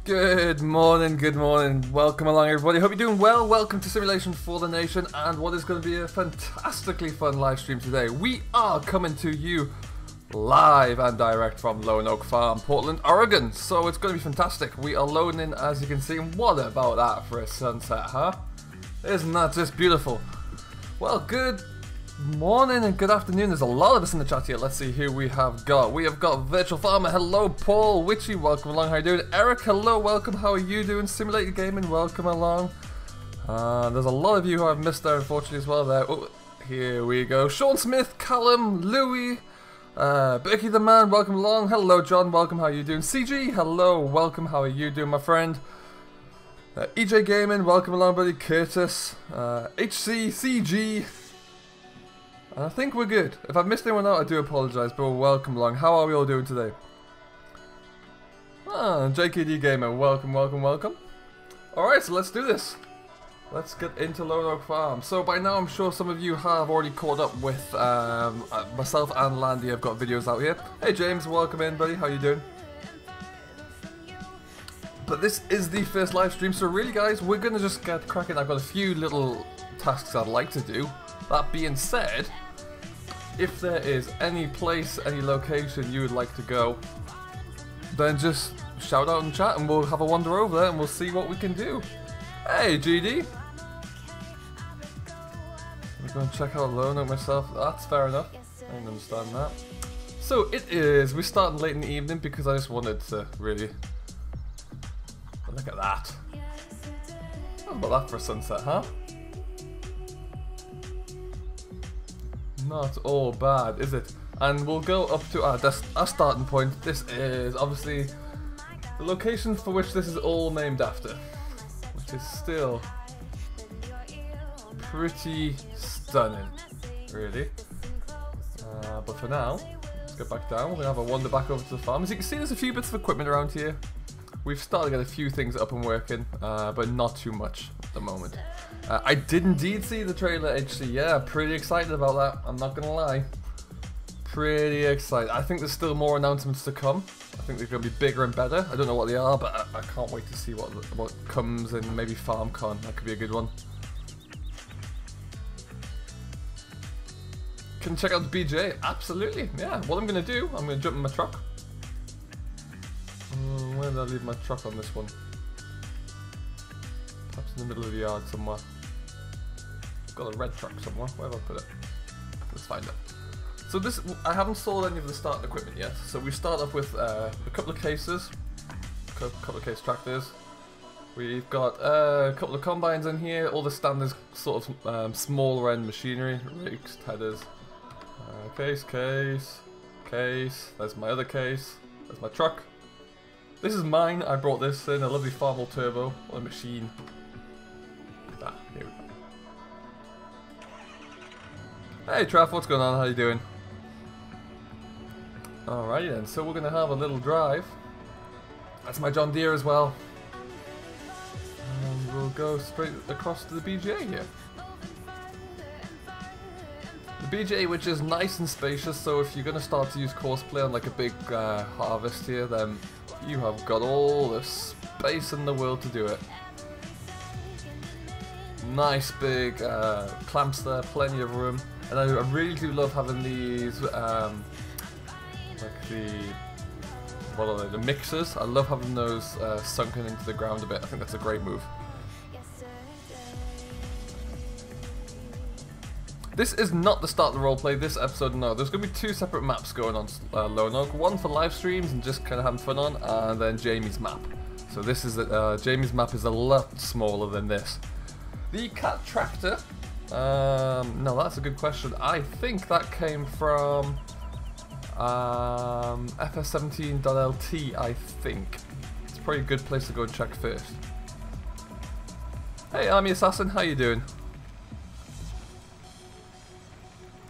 Good morning, welcome along everybody, hope you're doing well. Welcome to Simulation for the Nation and what is going to be a fantastically fun live stream today. We are coming to you live and direct from Lone Oak Farm, Portland, Oregon, so it's going to be fantastic. We are loading in, as you can see, and what about that for a sunset, huh? Isn't that just beautiful? Well, good morning and good afternoon. There's a lot of us in the chat here. Let's see who we have got. We have got Virtual Farmer, hello. Paul, Witchy, welcome along, how are you doing? Eric, hello, welcome, how are you doing? Simulated Gaming, welcome along. There's a lot of you who I've missed there, unfortunately, as well there. Oh, here we go. Sean Smith, Callum, Louis, Becky the Man, welcome along. Hello, John, welcome, how are you doing? CG, hello, welcome, how are you doing, my friend? EJ Gaming, welcome along, buddy. Curtis, HC, CG. I think we're good. If I've missed anyone out, I do apologise, but welcome along. How are we all doing today? JKD Gamer, welcome, welcome, welcome. Alright, so let's do this. Let's get into Lone Oak Farm. So by now, I'm sure some of you have already caught up with myself and Landy. I've got videos out here. Hey James, welcome in, buddy. How you doing? But this is the first live stream, so really guys, we're going to just get cracking. I've got a few little tasks I'd like to do. That being said, if there is any place, any location you would like to go, then just shout out in chat and we'll have a wander over there and we'll see what we can do. Hey GD! I'm going to check out Lone Oak myself. That's fair enough. I can understand that. So it is, we're starting late in the evening because I just wanted to really... Look at that. How about that for a sunset, huh? Not all bad, is it? And we'll go up to our starting point. This is obviously the location for which this is all named after, which is still pretty stunning, really. But for now, let's get back down. We're going to have a wander back over to the farm. As you can see, there's a few bits of equipment around here. We've started to get a few things up and working, but not too much at the moment. I did indeed see the trailer, HC. Yeah, pretty excited about that. I'm not gonna lie. Pretty excited. I think there's still more announcements to come. I think they're gonna be bigger and better. I don't know what they are, but I can't wait to see what comes in maybe FarmCon. That could be a good one. Can check out the BJ. Absolutely. Yeah. What I'm gonna do, I'm gonna jump in my truck. Where did I leave my truck on this one? Perhaps in the middle of the yard somewhere. Got a red truck somewhere. Where have I put it? Let's find it. So this, I haven't sold any of the starting equipment yet. So we start off with a couple of cases, a couple of case tractors. We've got a couple of combines in here. All the standard sort of smaller end machinery, rakes, headers. Case. There's my other case. There's my truck. This is mine. I brought this in, a lovely Farmall Turbo. What a machine. Here we go. Hey Traff, what's going on? How you doing? Alrighty then, so we're going to have a little drive. That's my John Deere as well. And we'll go straight across to the BGA here. The BGA, which is nice and spacious, so if you're going to start to use Courseplay on like a big harvest here, then you have got all the space in the world to do it. Nice big clamps there, plenty of room, and I really do love having these like what are they, the mixers. I love having those sunken into the ground a bit. I think that's a great move. This is not the start of the roleplay, this episode, no. There's going to be two separate maps going on Lone Oak. One for live streams and just kind of having fun on, and then Jamie's map. So this is, Jamie's map is a lot smaller than this. The cat tractor, no, that's a good question. I think that came from FS17.lt, I think. It's probably a good place to go and check first. Hey Army Assassin, how you doing?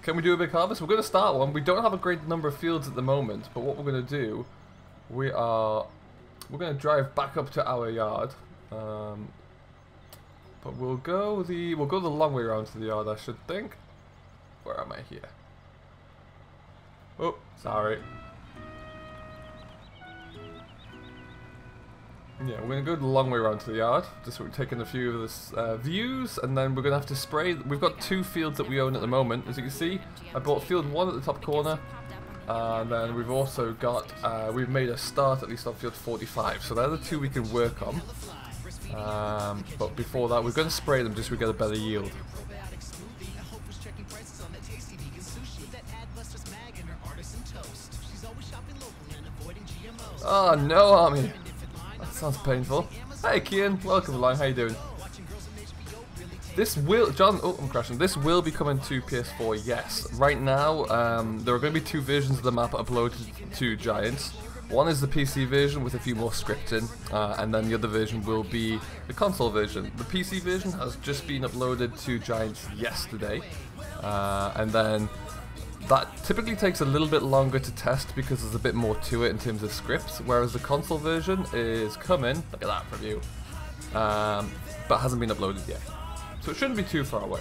Can we do a big harvest? We're going to start one. We don't have a great number of fields at the moment, but what we're going to do, we're going to drive back up to our yard. But we'll go the long way around to the yard, I should think. Where am I here? Oh, sorry. Yeah, we're going to go the long way around to the yard. Just we're taking a few of this views, and then we're going to have to spray. We've got two fields that we own at the moment. As you can see, I bought field 1 at the top corner, and then we've also got, we've made a start at least on field 45. So they're the two we can work on. But before that, we're going to spray them just so we get a better yield. Oh no, Army! That sounds painful. Hey Kian, welcome along, how you doing? This will, John, oh I'm crashing, this will be coming to PS4, yes. Right now, there are going to be two versions of the map uploaded to Giants. One is the PC version with a few more scripts in, and then the other version will be the console version. The PC version has just been uploaded to Giants yesterday, and then that typically takes a little bit longer to test because there's a bit more to it in terms of scripts, whereas the console version is coming, look at that from you, but hasn't been uploaded yet. So it shouldn't be too far away.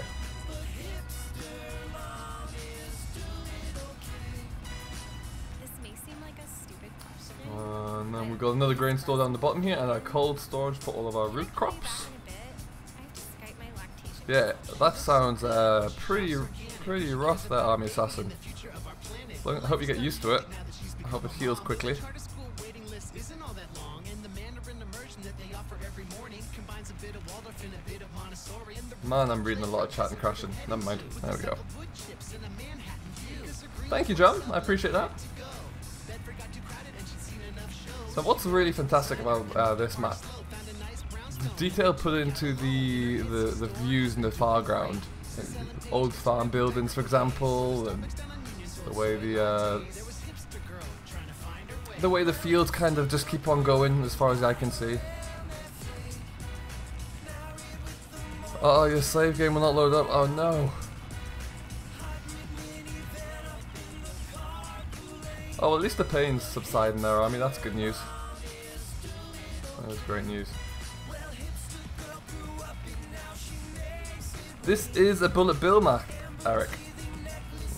And then we've got another grain store down the bottom here, and a cold storage for all of our root crops. Yeah, that sounds pretty rough there, Army Assassin. So I hope you get used to it. I hope it heals quickly. Man, I'm reading a lot of chat and crashing. Never mind. There we go. Thank you, John. I appreciate that. So what's really fantastic about this map? The detail put into the views in the foreground, old farm buildings, for example, and the way the fields kind of just keep on going as far as I can see. Oh, your save game will not load up. Oh no. Oh, well, at least the pain's subsiding there. I mean, that's good news. That was great news. This is a Bullet Bill map, Eric.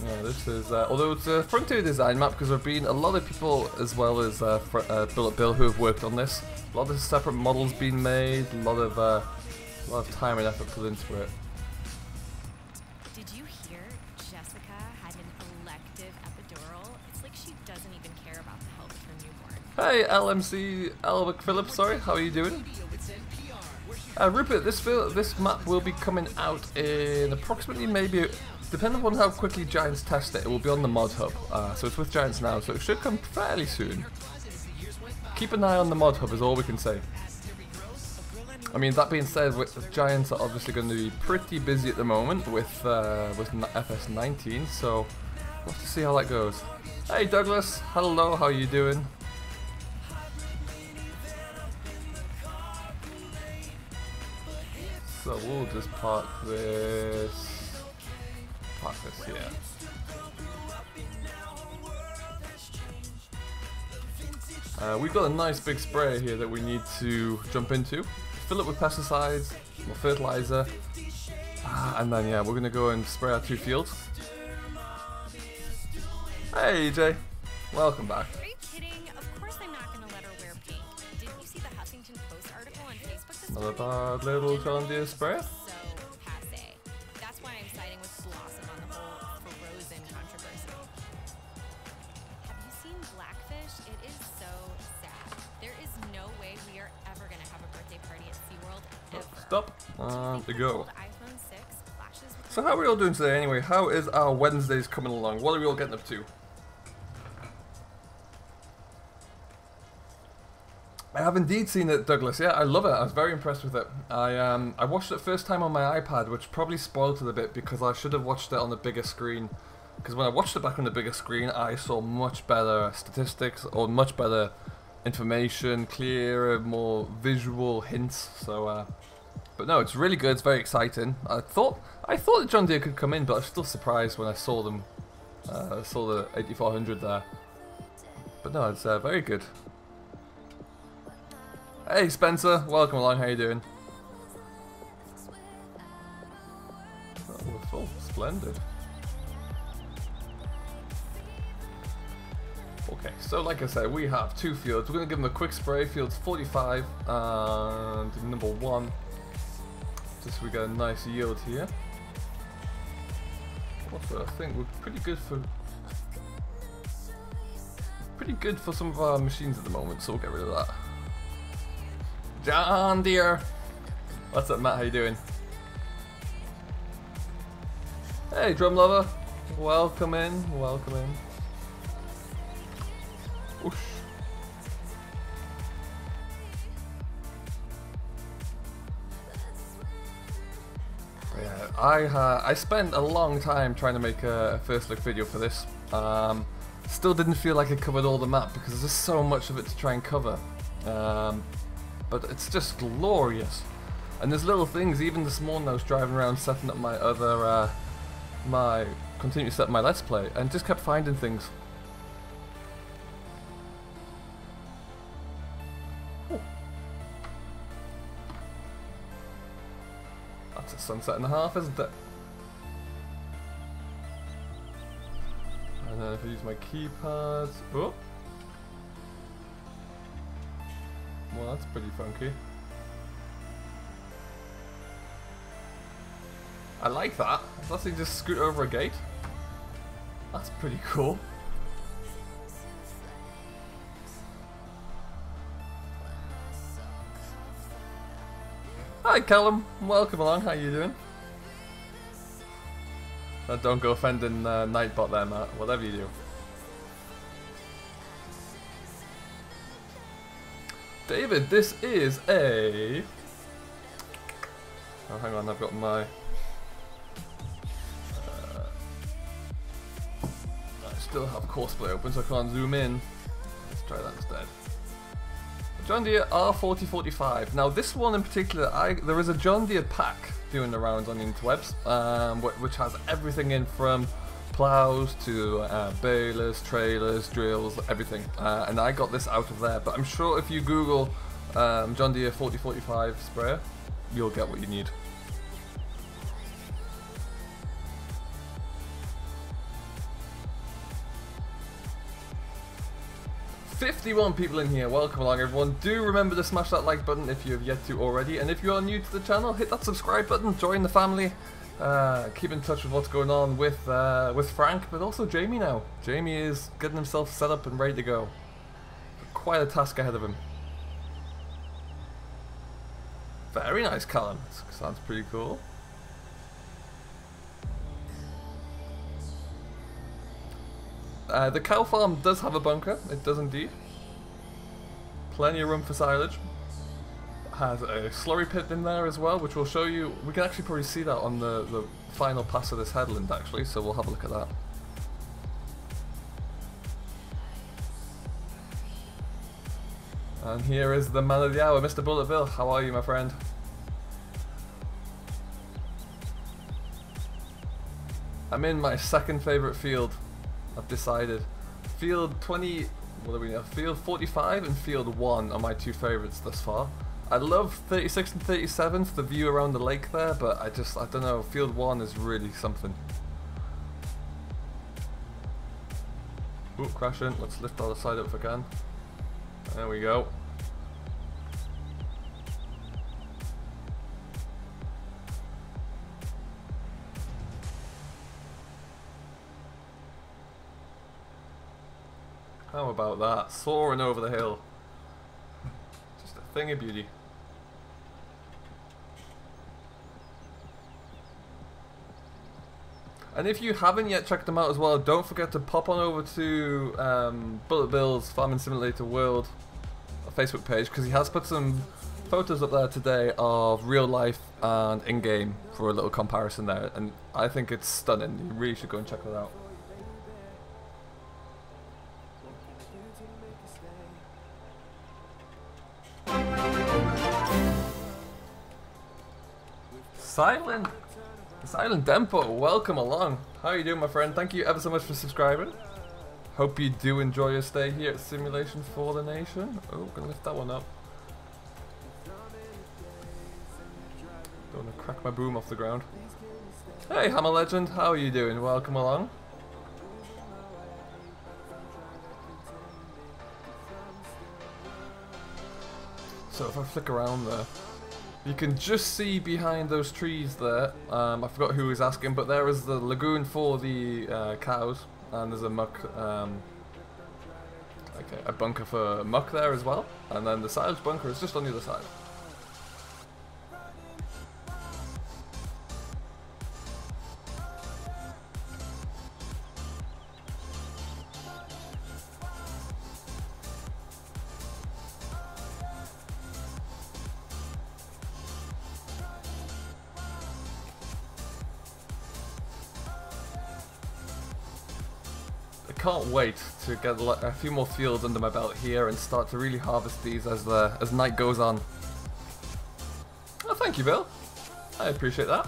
Yeah, this is, although it's a Frontier design map, because there have been a lot of people, as well as Bullet Bill, who have worked on this. A lot of separate models being made, a lot of time and effort put into it. Did you hear Jessica had an elective epidural? It's like she doesn't even care about the health of her newborn. Hey, LMC Elwick Phillips, sorry, how are you doing? Rupert, this map will be coming out in approximately, maybe, depending on how quickly Giants test it, it will be on the mod hub. So it's with Giants now, so it should come fairly soon. Keep an eye on the mod hub is all we can say. I mean, that being said, Giants are obviously going to be pretty busy at the moment with FS17, so we'll have to see how that goes. Hey Douglas, hello, how are you doing? So we'll just park this here. We've got a nice big sprayer here that we need to jump into. Fill it with pesticides, more fertilizer, and then yeah, we're gonna go and spray our two fields. Hey EJ, welcome back. Are you kidding? Of course I'm not gonna let her wear pink. Didn't you see the Huffington Post article on Facebook this Another morning? bad little John Deere sprayer. So passe. That's why I'm siding with Blossom on the whole Frozen controversy. Have you seen Blackfish? It is so sad. There is no way we are ever gonna have a birthday party at SeaWorld ever. Stop. To go. So how are we all doing today anyway? How is our Wednesdays coming along? What are we all getting up to? I have indeed seen it, Douglas. Yeah, I love it. I was very impressed with it. I watched it first time on my iPad, which probably spoiled it a bit because I should have watched it on the bigger screen. Because when I watched it back on the bigger screen, I saw much better statistics or much better information, clearer, more visual hints. So, but no, it's really good. It's very exciting. I thought that John Deere could come in, but I was still surprised when I saw them. I saw the 8400 there. But no, it's very good. Hey Spencer, welcome along, how you doing? Oh, we're full, splendid. Okay, so like I said, we have two fields. We're going to give them a quick spray, fields 45 and number 1. Just so we get a nice yield here. Also, I think we're pretty good for some of our machines at the moment, so we'll get rid of that. John Deere! What's up, Matt? How you doing? Hey, drum lover! Welcome in, welcome in. Whoosh. Yeah, I spent a long time trying to make a first look video for this. Still didn't feel like it covered all the map because there's just so much of it to try and cover. But it's just glorious, and there's little things. Even this morning I was driving around setting up my other, continue to set my Let's Play, and just kept finding things. Ooh. That's a sunset and a half, isn't it? And then if I use my keypads, oh. Well, that's pretty funky. I like that. Does he just scoot over a gate? That's pretty cool. Hi Callum, welcome along, how you doing? Don't go offending Nightbot there, Matt, whatever you do. David, this is a... Oh, hang on, I've got my... I still have Courseplay open, so I can't zoom in. Let's try that instead. John Deere R4045. Now, this one in particular, there is a John Deere pack doing the rounds on the interwebs, which has everything in from plows to balers, trailers, drills, everything, and I got this out of there. But I'm sure if you Google John Deere 4045 sprayer, you'll get what you need. "51 people in here, welcome along everyone. Do remember to smash that like button if you have yet to already, and if you are new to the channel, hit that subscribe button, join the family. Keep in touch with what's going on with Frank, but also Jamie now. Jamie is getting himself set up and ready to go. Quite a task ahead of him. Very nice, Callum. Sounds pretty cool. The cow farm does have a bunker. It does indeed. Plenty of room for silage. Has a slurry pit in there as well, which will show you. We can actually probably see that on the final pass of this headland actually, so we'll have a look at that. And here is the man of the hour, Mr. Bulletville. How are you, my friend? I'm in my second favourite field. I've decided. Field 20, what do we know? Field 45 and Field 1 are my two favourites thus far. I love 36 and 37 for the view around the lake there, but I don't know, Field 1 is really something. Ooh, crashing. Let's lift all the side up if I can. There we go. How about that? Soaring over the hill. Just a thing of beauty. And if you haven't yet checked them out as well, don't forget to pop on over to Bullet Bill's Farming Simulator World Facebook page, because he has put some photos up there today of real life and in-game for a little comparison there, and I think it's stunning. You really should go and check that out. Silent Dempo, welcome along. How are you doing, my friend? Thank you ever so much for subscribing. Hope you do enjoy your stay here at Simulation for the Nation. Oh, gonna lift that one up. Don't want to crack my boom off the ground. Hey, Hammer Legend, how are you doing? Welcome along. So if I flick around there, you can just see behind those trees there. I forgot who was asking, but there is the lagoon for the cows, and there's a muck, a bunker for muck there as well, and then the silage bunker is just on the other side. Can't wait to get a few more fields under my belt here and start to really harvest these as night goes on. Oh, thank you, Bill. I appreciate that.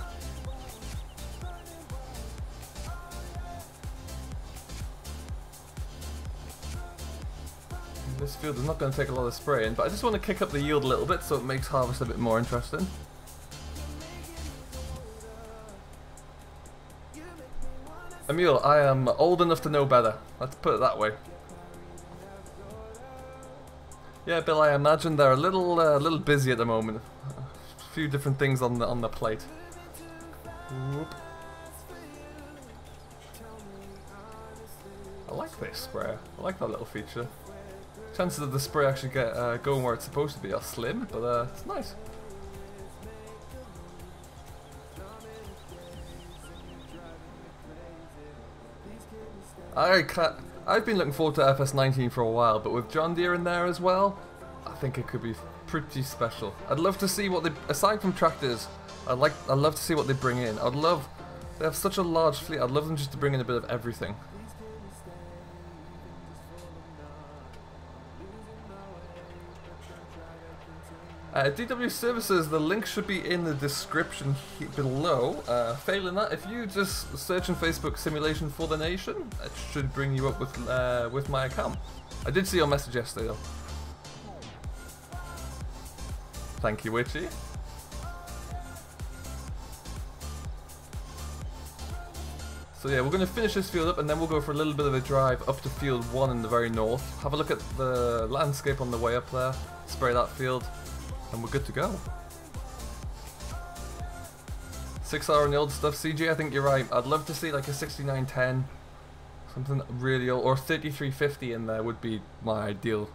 This field is not going to take a lot of spraying, but I just want to kick up the yield a little bit so it makes harvest a bit more interesting. Emil, I am old enough to know better. Let's put it that way. Yeah, Bill, I imagine they're a little busy at the moment. A few different things on the plate. Whoop. I like this sprayer. I like that little feature. Chances of the spray actually get going where it's supposed to be are slim, but it's nice. I've been looking forward to FS17 for a while, but with John Deere in there as well, I think it could be pretty special. I'd love to see what they, aside from tractors, I'd love to see what they bring in. They have such a large fleet, I'd love them just to bring in a bit of everything. DW Services, the link should be in the description below. Failing that, if you just search on Facebook Simulation for the Nation, it should bring you up with my account. I did see your message yesterday though. Thank you, Witchy. So yeah, we're going to finish this field up and then we'll go for a little bit of a drive up to field 1 in the very north. Have a look at the landscape on the way up there, spray that field, and we're good to go. 6R on the old stuff. CG, I think you're right. I'd love to see like a 6910, something really old, or 3350 in there would be my ideal.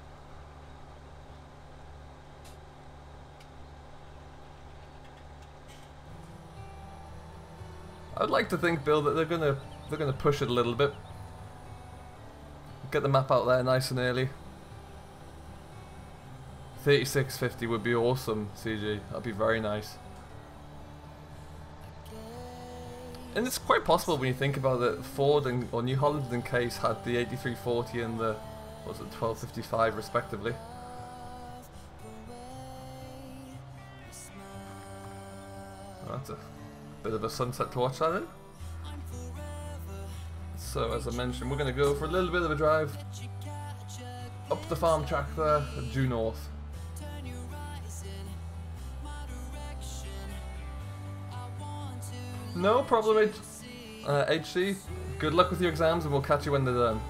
I'd like to think, Bill, that they're gonna push it a little bit. Get the map out there nice and early. 3650 would be awesome, CG. That'd be very nice. And it's quite possible when you think about it. Ford or New Holland and Case had the 8340 and the, what was it, 1255 respectively. That's a bit of a sunset to watch that in. So as I mentioned, we're going to go for a little bit of a drive up the farm track there, due north. No problem, HC. Good luck with your exams and we'll catch you when they're done.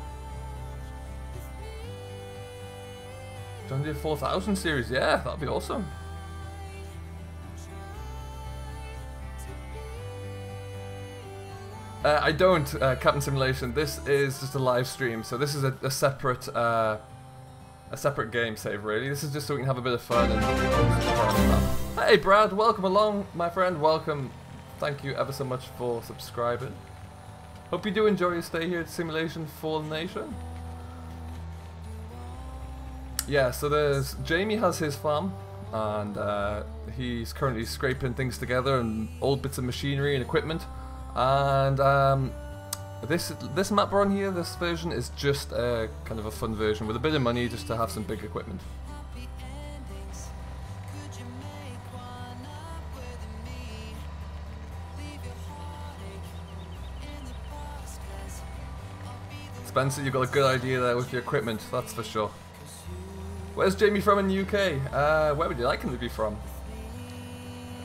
John Deere 4000 series, yeah, that'd be awesome. I don't, Captain Simulation. This is just a live stream, so this is a separate game save, really. This is just so we can have a bit of fun. And hey, Brad, welcome along, my friend. Welcome. Thank you ever so much for subscribing. Hope you do enjoy your stay here at Simulation for the Nation. Yeah, so there's Jamie has his farm, and he's currently scraping things together and old bits of machinery and equipment. And this map we're on here, this version is just a kind of a fun version with a bit of money just to have some big equipment. Spencer, you've got a good idea there with your equipment, that's for sure. Where's Jamie from in the UK? Where would you like him to be from?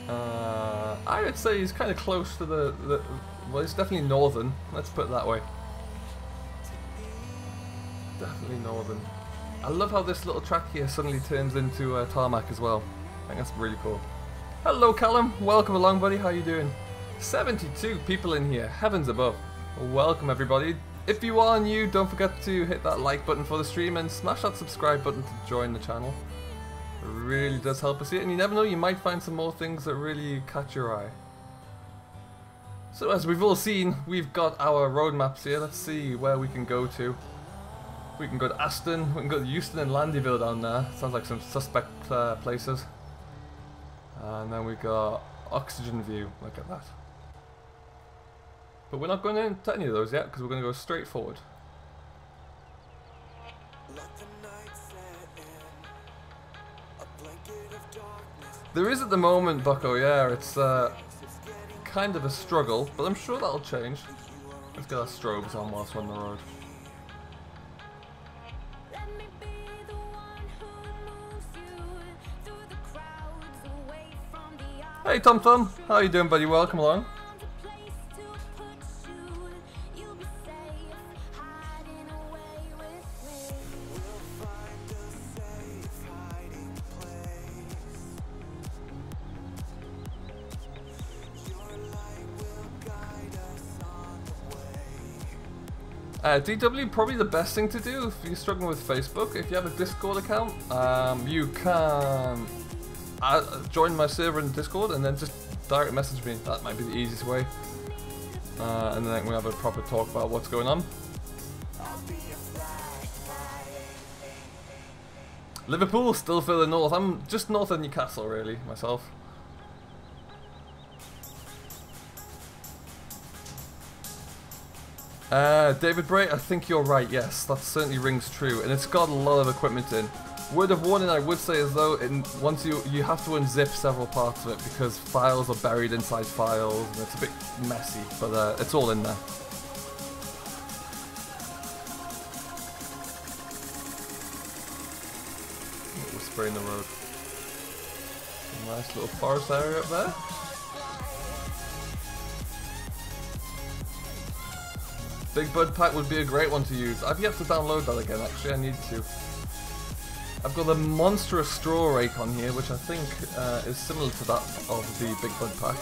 I would say he's kind of close to the well, he's definitely northern, let's put it that way. Definitely northern. I love how this little track here suddenly turns into tarmac as well. I think that's really cool. Hello Callum, welcome along buddy, how you doing? 72 people in here, heavens above. Welcome everybody. If you are new, don't forget to hit that like button for the stream and smash that subscribe button to join the channel. It really does help us here, and you never know, you might find some more things that really catch your eye. So as we've all seen, we've got our road maps here. Let's see where we can go to. We can go to Aston, we can go to Euston and Landyville down there. Sounds like some suspect places. And then we got Oxygen View, look at that. But we're not going into any of those yet, because we're going to go straight forward. There is at the moment, Bucko, yeah, it's kind of a struggle, but I'm sure that'll change. Let's get our strobes on whilst we're on the road. Hey Tom Tom, how you doing buddy, welcome along. DW, probably the best thing to do if you're struggling with Facebook, if you have a Discord account, you can join my server in Discord and then just direct message me. That might be the easiest way. And then we'll have a proper talk about what's going on. Liverpool, still further north. I'm just north of Newcastle, really, myself. David Bray, I think you're right, yes, that certainly rings true, and it's got a lot of equipment in. Word of warning I would say is though, once you have to unzip several parts of it because files are buried inside files, and it's a bit messy, but it's all in there. We're spraying the road. A nice little forest area up there. Big Bud Pack would be a great one to use. I've yet to download that again, actually, I need to. I've got a monstrous straw rake on here, which I think is similar to that of the Big Bud Pack.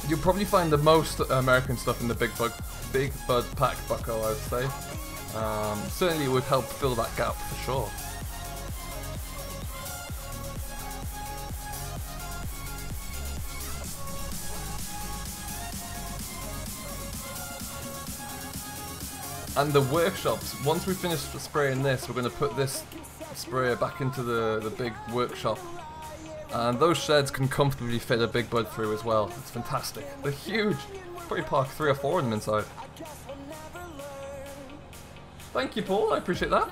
You'll probably find the most American stuff in the Big Bud Pack, Bucko, I would say. Certainly it would help fill that gap, for sure. And the workshops, once we finish spraying this, we're going to put this sprayer back into the big workshop. And those sheds can comfortably fit a Big Bud through as well. It's fantastic. They're huge. Probably park 3 or 4 of them inside. Thank you, Paul. I appreciate that.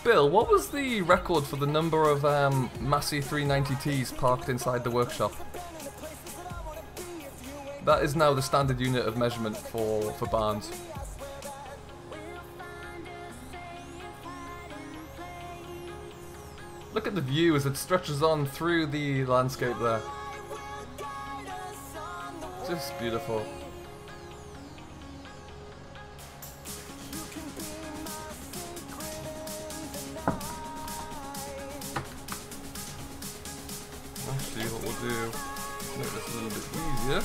Bill, what was the record for the number of Massey 390Ts parked inside the workshop? That is now the standard unit of measurement for barns. Look at the view as it stretches on through the landscape there. Just beautiful. Actually, what we'll do, make this a little bit easier.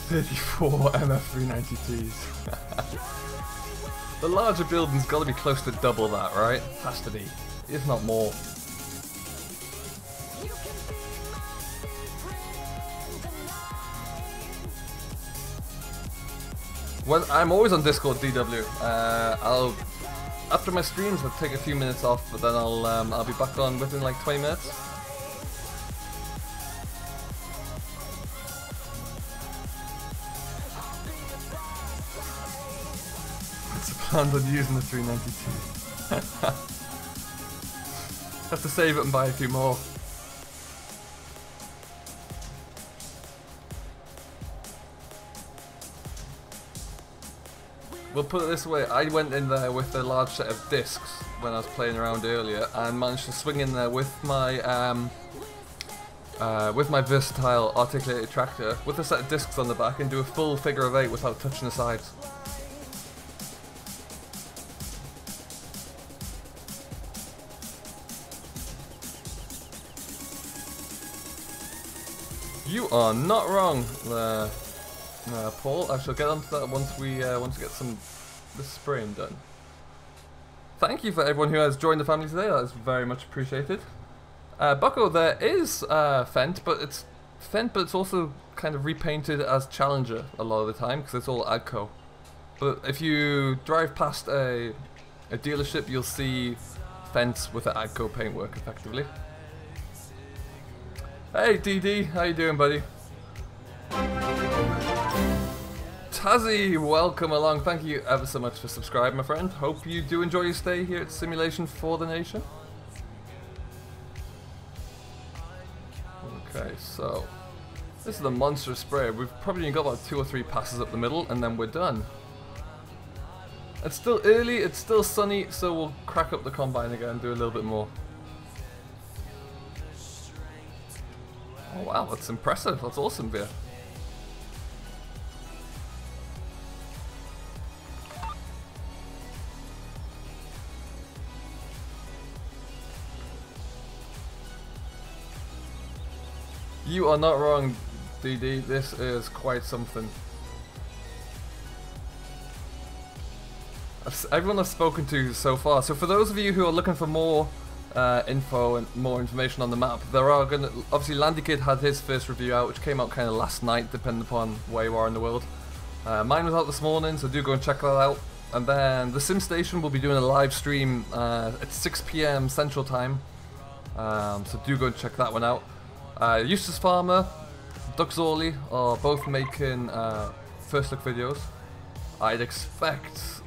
34 MF390Ts. The larger building's got to be close to double that, right? Has to be, if not more. Well, I'm always on Discord, DW. I'll after my streams, I'll take a few minutes off, but then I'll be back on within like 20 minutes. It's planned on using the 392. Have to save it and buy a few more. We'll put it this way, I went in there with a large set of discs when I was playing around earlier and managed to swing in there with my versatile articulated tractor with a set of discs on the back and do a full figure of 8 without touching the sides. You are not wrong, Paul. I shall get onto that once we get this spraying done. Thank you for everyone who has joined the family today. That is very much appreciated. Bucko, there is Fent, but it's also kind of repainted as Challenger a lot of the time because it's all Agco. But if you drive past a dealership, you'll see Fents with the Agco paintwork effectively. Hey DD, how you doing, buddy? Tazzy, welcome along. Thank you ever so much for subscribing, my friend. Hope you do enjoy your stay here at Simulation for the Nation. Okay, so this is the monster spray. We've probably got about 2 or 3 passes up the middle, and then we're done. It's still early, it's still sunny, so we'll crack up the combine again and do a little bit more. Oh wow, that's impressive. That's awesome, Veer. You are not wrong, DD. This is quite something. Everyone I've spoken to so far. So for those of you who are looking for more info and more information on the map, there are gonna obviously Landy Kid had his first review out, which came out kind of last night, depending upon where you are in the world. Mine was out this morning, so do go and check that out. And then the Sim Station will be doing a live stream at 6 PM Central Time, so do go and check that one out. Eustace Farmer, Duck Zorley are both making first look videos. I'd expect,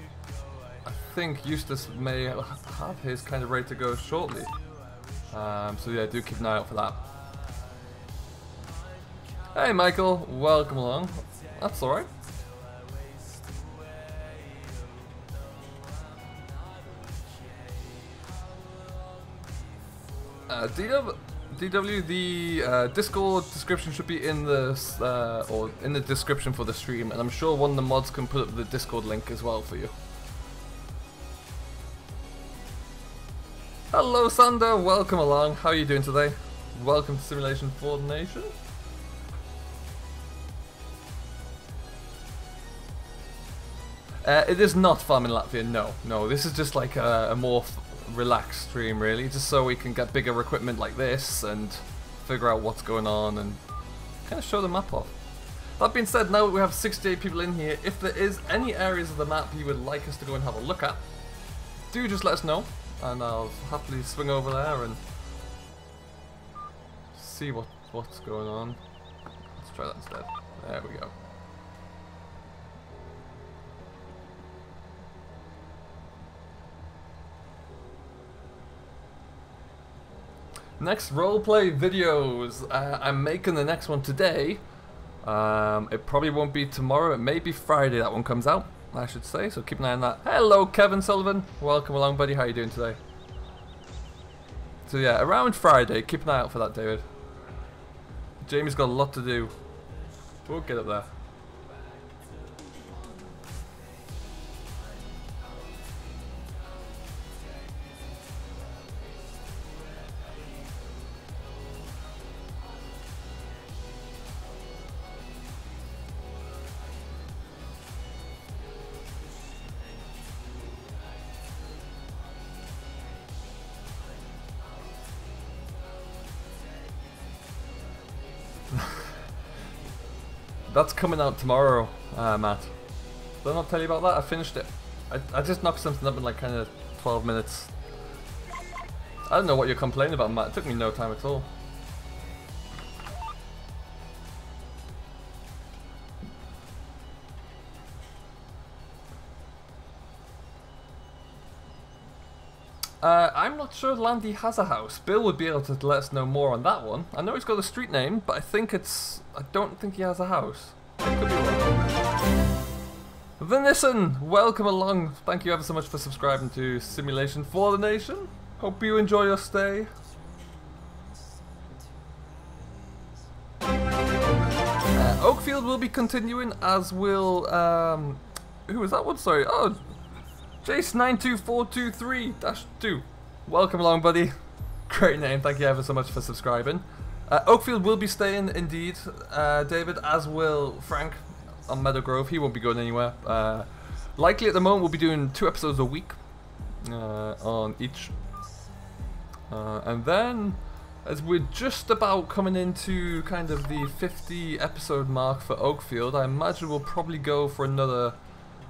I think Eustace may have his kind of ready to go shortly. So yeah, do keep an eye out for that. Hey Michael, welcome along. That's alright. DW, the Discord description should be in the or in the description for the stream, and I'm sure one of the mods can put up the Discord link as well for you. Hello Sander, welcome along. How are you doing today? Welcome to Simulation for the Nation. It is not farming Latvia, no. This is just like a more relaxed stream, really, just so we can get bigger equipment like this and figure out what's going on and kind of show the map off. That being said, now we have 68 people in here. If there is any areas of the map you would like us to go and have a look at, do just let us know, and I'll happily swing over there and see what's going on. Let's try that instead. There we go. Next roleplay videos. I'm making the next one today. It probably won't be tomorrow. It may be Friday that one comes out, I should say. So keep an eye on that. Hello, Kevin Sullivan. Welcome along, buddy. How are you doing today? So yeah, around Friday. Keep an eye out for that, David. Jamie's got a lot to do. We'll get up there. That's coming out tomorrow, Matt. Did I not tell you about that? I finished it. I just knocked something up in like kind of 12 minutes. I don't know what you're complaining about, Matt. It took me no time at all. I'm not sure Landy has a house. Bill would be able to let us know more on that one. I know he's got a street name, but I don't think he has a house. I could be wrong. Venison, welcome along. Thank you ever so much for subscribing to Simulation for the Nation. Hope you enjoy your stay. Oakfield will be continuing, as will, who was that one? Sorry. Oh, Jace92423-2. Welcome along, buddy. Great name. Thank you ever so much for subscribing. Oakfield will be staying, indeed, David, as will Frank on Meadow Grove. He won't be going anywhere. Likely at the moment, we'll be doing 2 episodes a week on each. And then, as we're just about coming into kind of the 50 episode mark for Oakfield, I imagine we'll probably go for another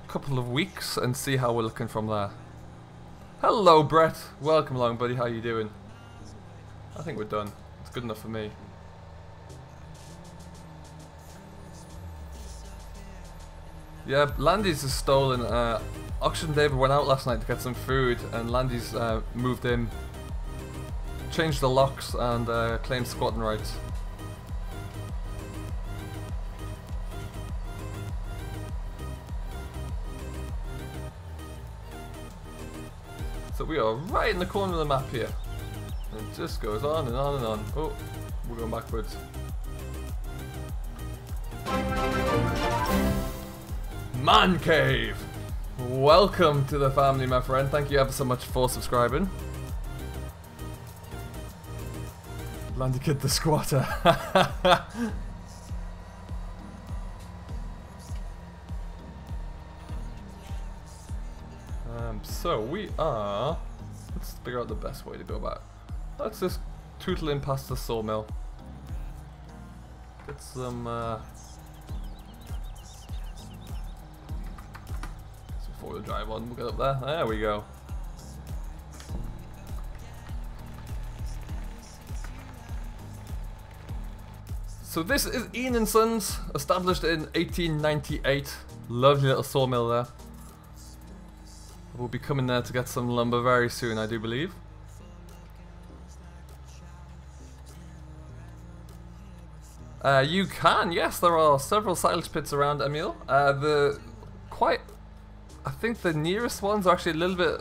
couple of weeks and see how we're looking from there. Hello, Brett. Welcome along, buddy. How you doing? I think we're done. It's good enough for me. Yeah, Landy's is stolen. Auction David went out last night to get some food, and Landy's moved in, changed the locks, and claimed squatting rights. So we are right in the corner of the map here. And it just goes on and on and on. Oh, we're going backwards. Man Cave! Welcome to the family, my friend. Thank you ever so much for subscribing. Landy Kid the Squatter. So we are, let's figure out the best way to go about it. Let's just tootle in past the sawmill. Get some four-wheel drive on, we'll get up there. There we go. So this is Ian & Sons, established in 1898. Lovely little sawmill there. We'll be coming there to get some lumber very soon, I do believe. You can, yes, there are several silage pits around, Emil. I think the nearest ones are actually a little bit,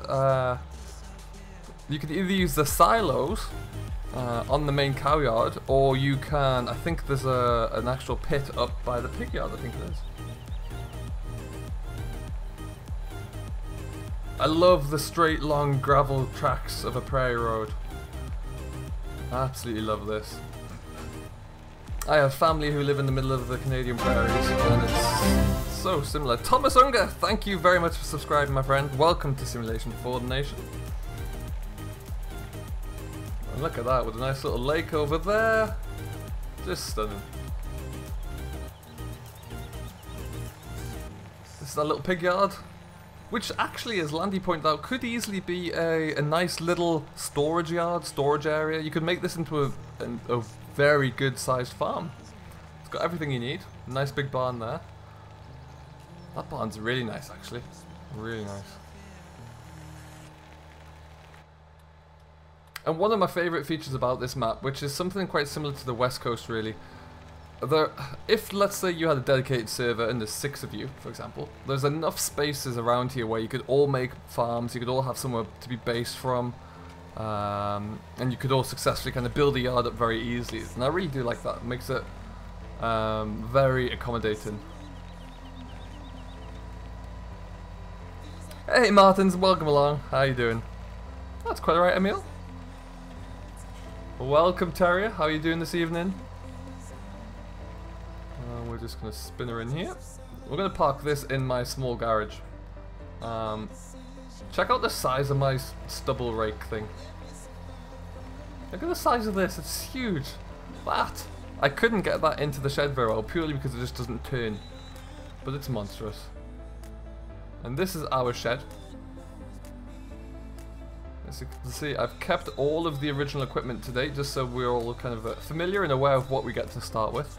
you can either use the silos on the main cow yard, or you can, I think there's an actual pit up by the pig yard, I think it is. I love the straight, long gravel tracks of a prairie road. I absolutely love this. I have family who live in the middle of the Canadian prairies, and it's so similar. Thomas Unger, thank you very much for subscribing, my friend. Welcome to Simulation for the Nation. And look at that, with a nice little lake over there. Just stunning. This is that little pig yard, which actually, as Landy pointed out, could easily be a nice little storage yard, storage area. You could make this into a very good sized farm. It's got everything you need. Nice big barn there. That barn's really nice, actually. Really nice. And one of my favourite features about this map, which is something quite similar to the West Coast really, if let's say you had a dedicated server and there's 6 of you, for example, there's enough spaces around here where you could all make farms, you could all have somewhere to be based from, and you could all successfully kind of build a yard up very easily. And I really do like that. It makes it very accommodating. Hey Martins, welcome along. How you doing? That's quite alright, Emil. Welcome Terrier, how are you doing this evening? We're just going to spin her in here. We're going to park this in my small garage. Check out the size of my stubble rake thing. Look at the size of this, it's huge. That I couldn't get that into the shed very well, purely because it just doesn't turn. But it's monstrous. And this is our shed. As you can see, I've kept all of the original equipment to date, just so we're all kind of familiar and aware of what we get to start with.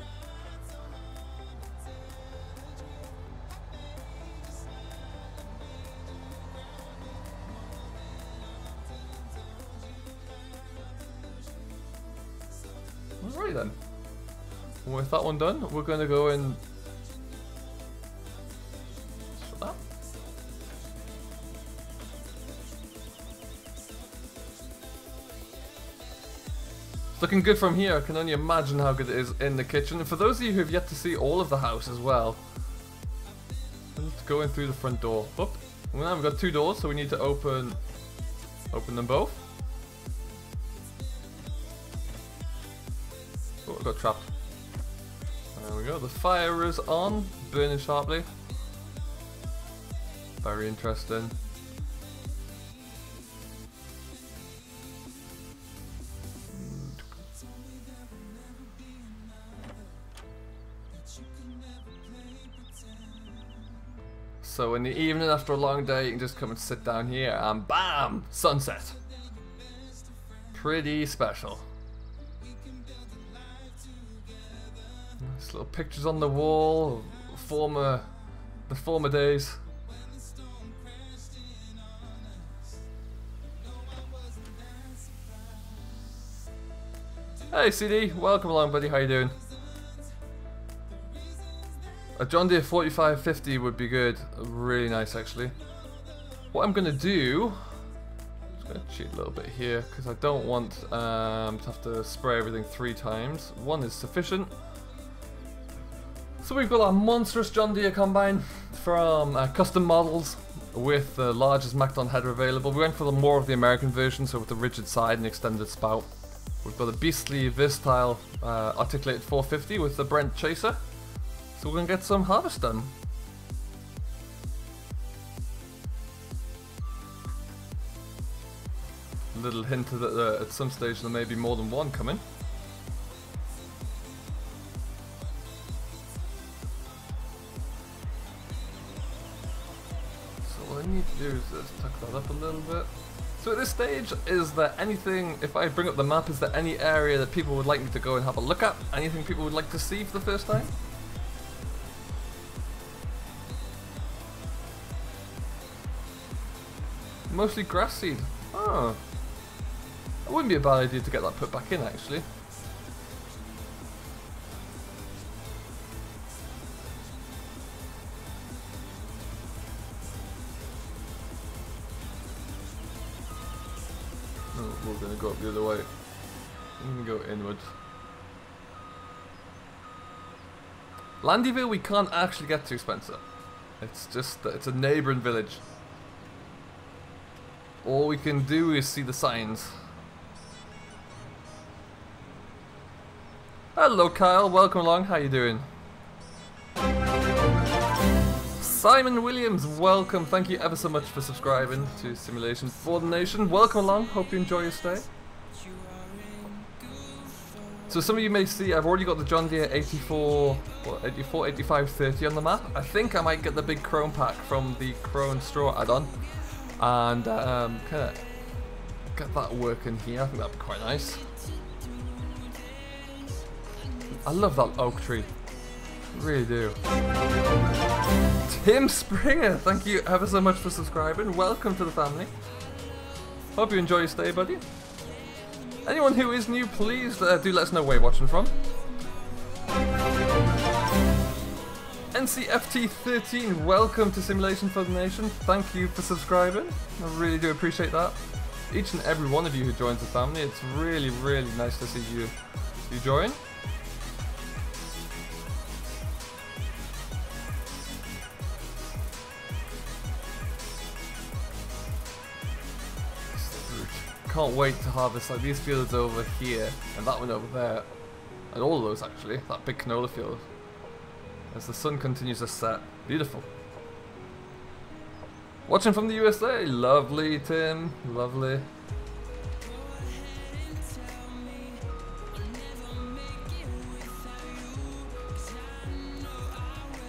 Alright then. With that one done, we're going to go in. That. It's looking good from here. I can only imagine how good it is in the kitchen. And for those of you who have yet to see all of the house as well, let's go in through the front door. Oop. Well, now we've got 2 doors, so we need to open them both. Oh, I got trapped. There we go. The fire is on, burning sharply. Very interesting. So in the evening after a long day, you can just come and sit down here and BAM! Sunset. Pretty special. Nice little pictures on the wall of the former days. Hey CD, welcome along buddy, how you doing? A John Deere 4550 would be good, really nice actually. What I'm gonna do, I'm just gonna cheat a little bit here because I don't want to have to spray everything 3 times. 1 is sufficient. So we've got our monstrous John Deere combine from custom models with the largest MacDon header available. We went for more of the American version, so with the rigid side and extended spout. We've got a beastly versatile articulated 450 with the Brent Chaser. So we're going to get some harvest done. A little hint that at some stage there may be more than one coming. So what I need to do is just tuck that up a little bit. So at this stage, is there anything, if I bring up the map, is there any area that people would like me to go and have a look at? Anything people would like to see for the first time? Mostly grass seed. Oh. That wouldn't be a bad idea to get that put back in actually. Oh, we're going to go up the other way. I'm going to go inward. Landyville we can't actually get to, Spencer. It's just, it's a neighbouring village. All we can do is see the signs. Hello Kyle, welcome along, how you doing? Simon Williams, welcome, thank you ever so much for subscribing to Simulation for the Nation. Welcome along, hope you enjoy your stay. So some of you may see I've already got the John Deere 8530 on the map. I think I might get the big Chrome pack from the Crone Straw add-on. And kind of get that working here. I think that'd be quite nice. I love that oak tree, I really do. Tim Springer, thank you ever so much for subscribing. Welcome to the family. Hope you enjoy your stay, buddy. Anyone who is new, please do let us know where you're watching from. NCFT13, welcome to Simulation for the Nation. Thank you for subscribing. I really do appreciate that. Each and every one of you who joins the family, it's really, really nice to see you join. Can't wait to harvest like these fields over here and that one over there, and all of those actually, that big canola field. As the sun continues to set. Beautiful. Watching from the USA. Lovely, Tim. Lovely.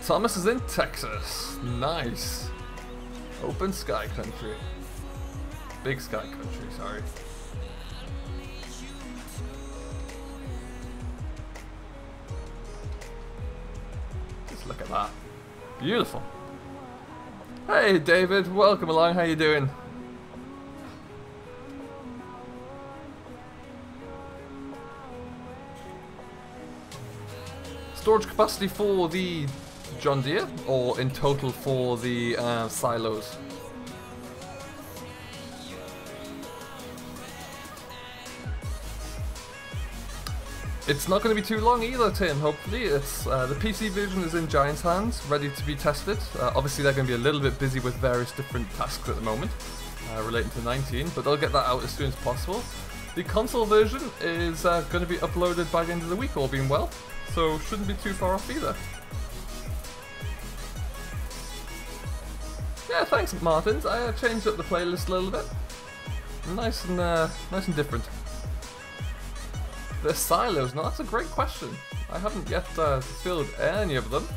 Thomas is in Texas. Nice. Open sky country. Big sky country, sorry. Just look at that. Beautiful. Hey David, welcome along, how you doing? Storage capacity for the John Deere, or in total for the silos? It's not going to be too long either, Tim, hopefully. It's the PC version is in Giant's hands, ready to be tested. Obviously they're going to be a little bit busy with various different tasks at the moment, relating to 19, but they'll get that out as soon as possible. The console version is going to be uploaded by the end of the week, all being well, so shouldn't be too far off either. Yeah, thanks Martins, I changed up the playlist a little bit. Nice and different. The silos, now that's a great question. I haven't yet filled any of them.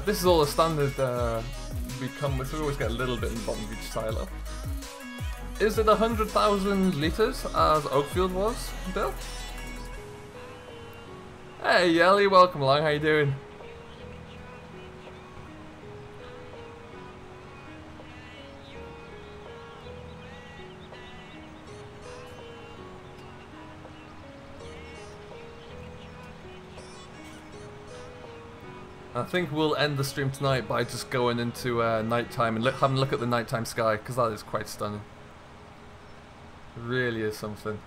This is all the standard we come with, so we always get a little bit in the bottom of each silo. Is it 100,000 litres as Oakfield was, Bill? Hey Yelly, welcome along, how you doing? I think we'll end the stream tonight by just going into nighttime and having a look at the nighttime sky, because that is quite stunning. It really is something.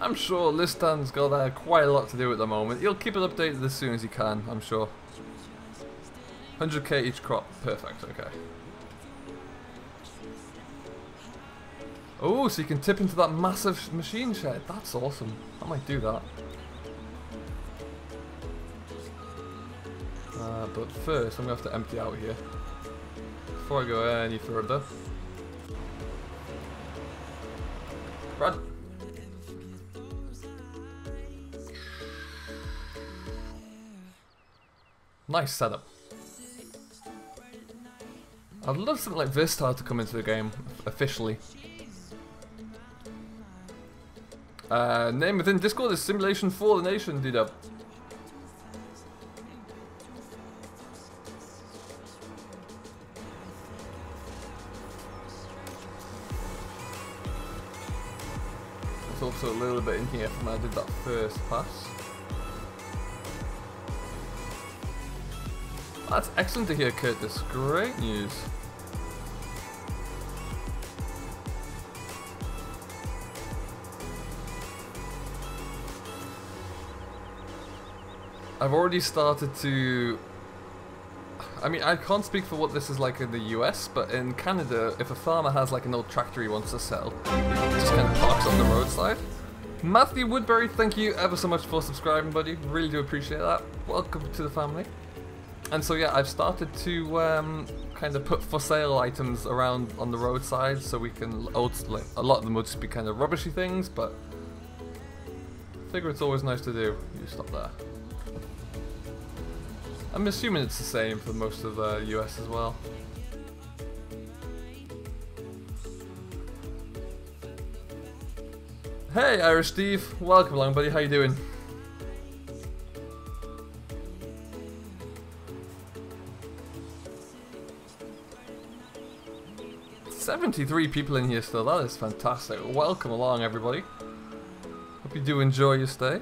I'm sure Listan's got quite a lot to do at the moment. He'll keep it updated as soon as he can, I'm sure. 100k each crop, perfect, okay. Oh, so you can tip into that massive machine shed. That's awesome. I might do that. But first, I'm going to have to empty out here before I go any further. Brad. Nice setup. I'd love something like Vistar to come into the game officially. Name within Discord is Simulation for the Nation, D-Dub. There's also a little bit in here from when I did that first pass. That's excellent to hear, Curtis. Great news. I've already started to... I mean, I can't speak for what this is like in the US, but in Canada, if a farmer has like an old tractor he wants to sell, he just kind of parks on the roadside. Matthew Woodbury, thank you ever so much for subscribing, buddy. Really do appreciate that. Welcome to the family. And so yeah, I've started to kind of put for sale items around on the roadside, so we can... like, a lot of them will just be kind of rubbishy things, but I figure it's always nice to do. You stop there. I'm assuming it's the same for most of the US as well. Hey Irish Steve, welcome along buddy, how you doing? $73 people in here still, that is fantastic. Welcome along everybody. Hope you do enjoy your stay.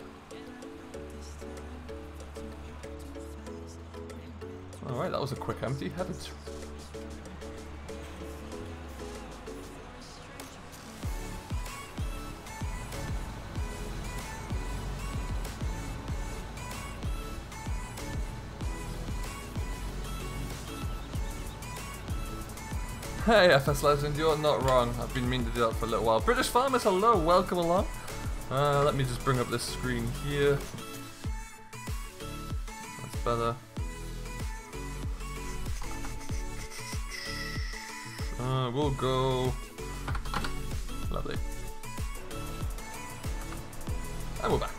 Alright, that was a quick empty. Heavens. Hey FS Legend, you're not wrong. I've been meaning to do that for a little while. British Farmers, hello, welcome along. Let me just bring up this screen here. That's better. We'll go Lovely. And we're back.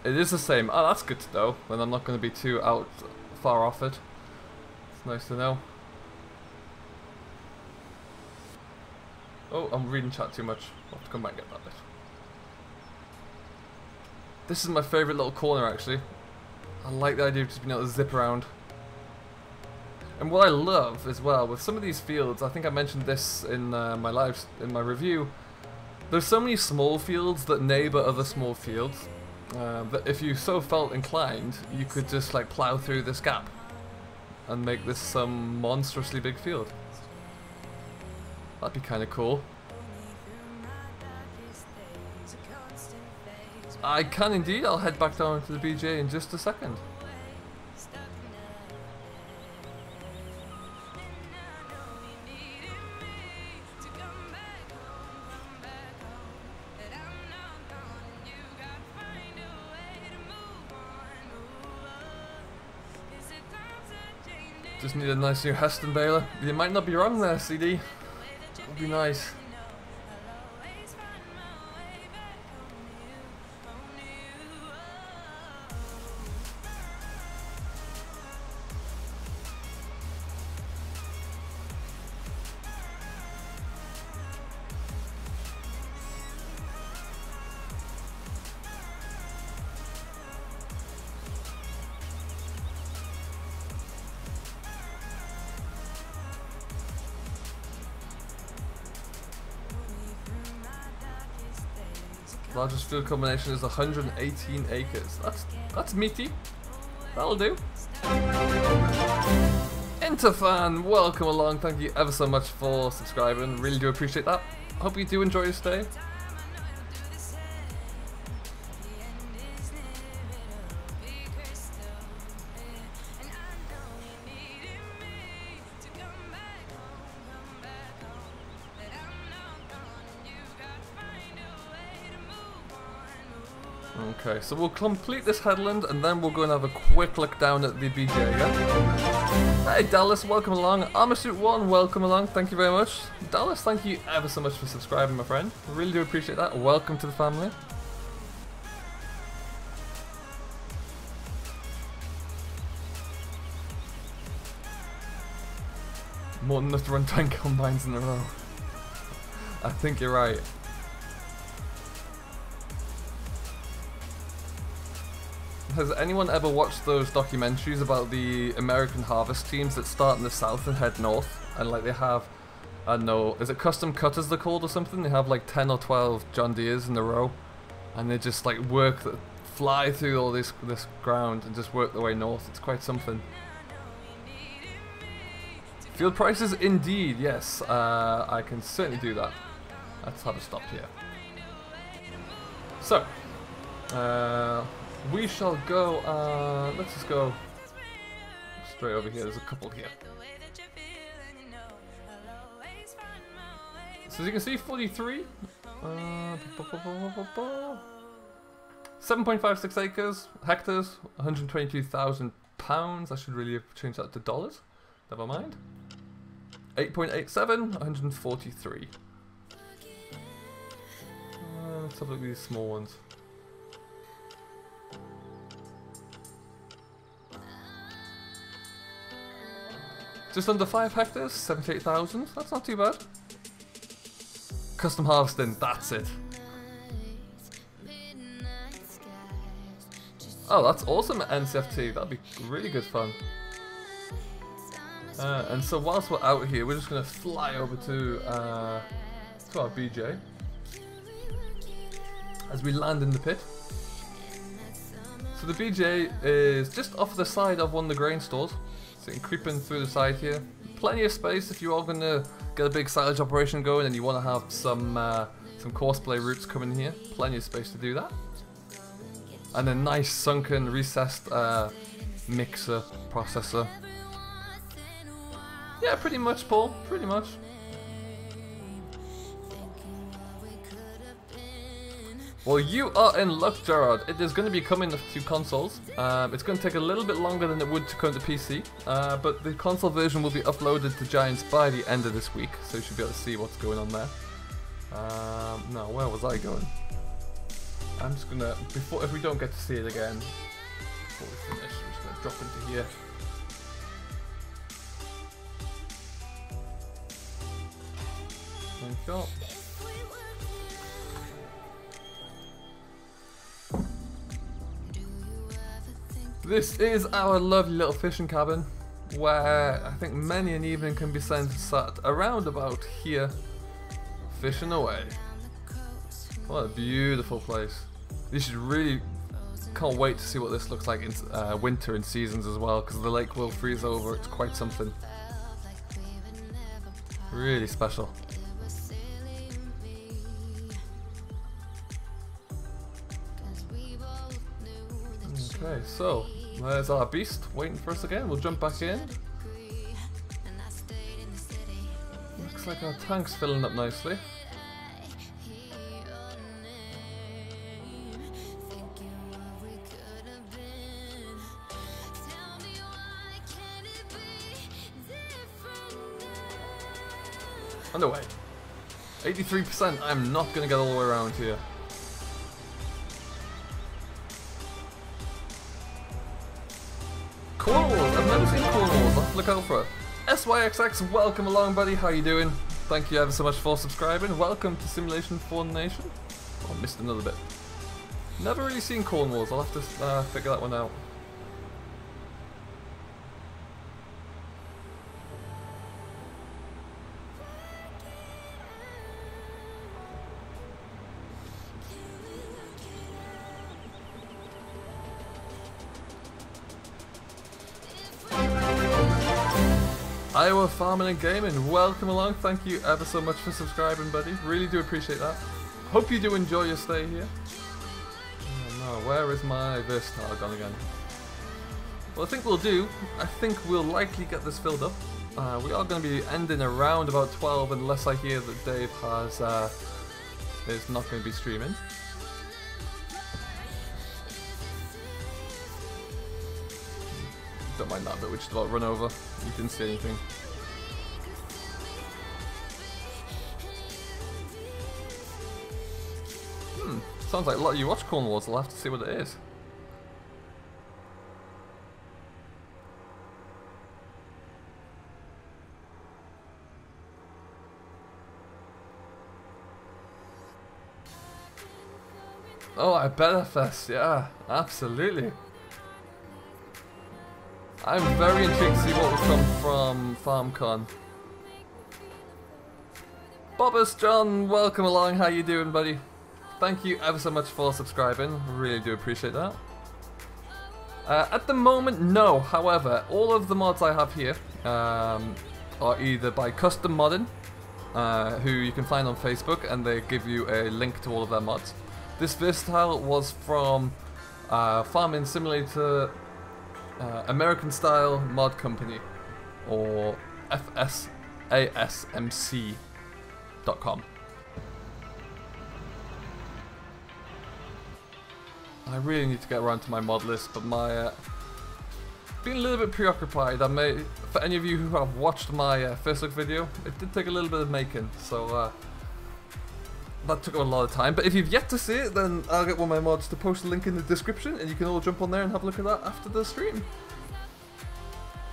It is the same. Oh, that's good to know. Then I'm not going to be too far off it. It's nice to know. Oh, I'm reading chat too much. I'll have to come back and get that bit. This is my favourite little corner, actually. I like the idea of just being able to zip around. And what I love as well with some of these fields, I think I mentioned this in my review. There's so many small fields that neighbour other small fields that if you so felt inclined, you could just like plough through this gap and make this some monstrously big field. That'd be kind of cool. I can indeed. I'll head back down to the BJ in just a second. Just need a nice new Heston baler. You might not be wrong there, CD. That would be nice. Largest field combination is 118 acres. That's meaty. That'll do. Interfan, welcome along. Thank you ever so much for subscribing. Really do appreciate that. Hope you do enjoy your stay. Okay, so we'll complete this headland and then we'll go and have a quick look down at the BJ, yeah? Hey Dallas, welcome along. Armorsuit1, welcome along, thank you very much. Dallas, thank you ever so much for subscribing, my friend. Really do appreciate that. Welcome to the family. More than enough to run 10 combines in a row. I think you're right. Has anyone ever watched those documentaries about the American harvest teams that start in the south and head north? And like they have, I don't know, is it custom cutters they're called or something? They have like 10 or 12 John Deeres in a row. And they just like fly through all this ground and just work their way north. It's quite something. Field prices, indeed, yes. I can certainly do that. Let's have a stop here. So, we shall go, let's just go straight over here. There's a couple here. So as you can see, 43. 7.56 acres, hectares, 122,000 pounds. I should really have changed that to dollars. Never mind. 8.87, 143. Let's have a look at these small ones. Just under 5 hectares, 78,000. That's not too bad. Custom harvesting, that's it. Oh, that's awesome at NCFT. That'd be really good fun. And so whilst we're out here, we're just going to fly over to our BJ as we land in the pit. So the BJ is just off the side of one of the grain stores. So you can creep in through the side here. Plenty of space if you are going to get a big silage operation going and you want to have some courseplay routes coming here. Plenty of space to do that. And a nice sunken, recessed mixer processor. Yeah, pretty much, Paul. Pretty much. Well, you are in luck, Gerard. It is going to be coming to consoles. It's going to take a little bit longer than it would to come to PC, but the console version will be uploaded to Giants by the end of this week, so you should be able to see what's going on there. No, where was I going? I'm just going to, if we don't get to see it again, before we finish, I'm just going to drop into here. There we go. This is our lovely little fishing cabin, where I think many an evening can be sat around about here, fishing away. What a beautiful place. You should really, can't wait to see what this looks like in winter and seasons as well, because the lake will freeze over. It's quite something. Really special. Okay, so there's our beast waiting for us again. We'll jump back in. Looks like our tank's filling up nicely. Underway. 83%. I'm not going to get all the way around here. Cornwall, I've never seen Cornwall, I'll have to look out for it. SYXX, welcome along buddy, how you doing? Thank you ever so much for subscribing. Welcome to Simulation for the Nation. Oh, I missed another bit. Never really seen Cornwalls, I'll have to figure that one out. Iowa Farming and Gaming, welcome along. Thank you ever so much for subscribing, buddy. Really do appreciate that. Hope you do enjoy your stay here. Oh no, where is my versatile gone again? Well, I think we'll likely get this filled up. We are going to be ending around about 12 unless I hear that Dave is not going to be streaming. Don't mind that bit, we just about run over. You didn't see anything. Sounds like a lot of you watch Cornwalls, I'll have to see what it is. Oh, I bet FS, yeah, absolutely. I'm very intrigued to see what will come from FarmCon. Bobbus John, welcome along, how you doing buddy? Thank you ever so much for subscribing, really do appreciate that. At the moment, no, however, all of the mods I have here are either by Custom Modding, who you can find on Facebook, and they give you a link to all of their mods. This versatile was from Farming Simulator American Style Mod Company, or FS17.com. I really need to get around to my mod list, but my been a little bit preoccupied. For any of you who have watched my first look video, it did take a little bit of making, so that took a lot of time. But if you've yet to see it, then I'll get one of my mods to post a link in the description, and you can all jump on there and have a look at that after the stream.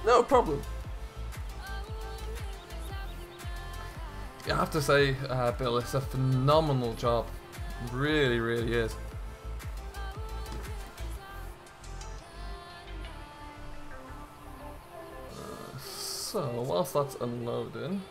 No problem. I have to say, Bill, it's a phenomenal job. It really, really is. So, whilst that's unloading,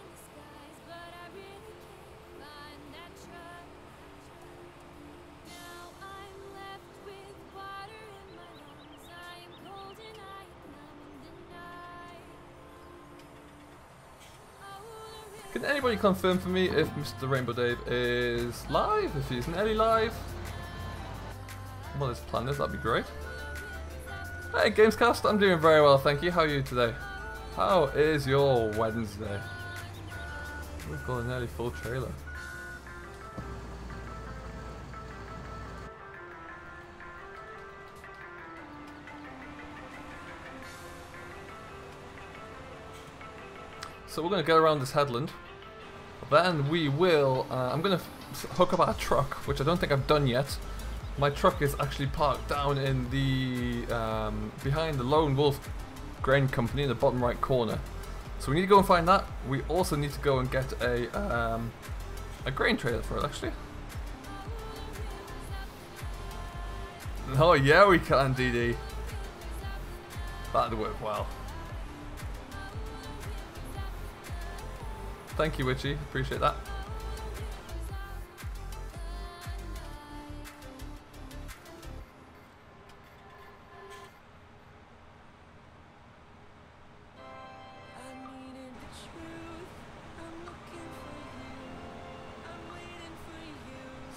can anybody confirm for me if Mr. Rainbow Dave is live? If he's nearly live? What his plan is, that'd be great. Hey Gamescast, I'm doing very well, thank you. How are you today? How is your Wednesday? We've got a nearly full trailer. So we're going to go around this headland. Then we will, I'm going to hook up our truck, which I don't think I've done yet. My truck is actually parked down in the, behind the Lone Wolf Grain Company in the bottom right corner. So we need to go and find that. We also need to go and get a grain trailer for it, actually. Oh yeah, we can, DD. That'd work well. Thank you, Witchy. Appreciate that.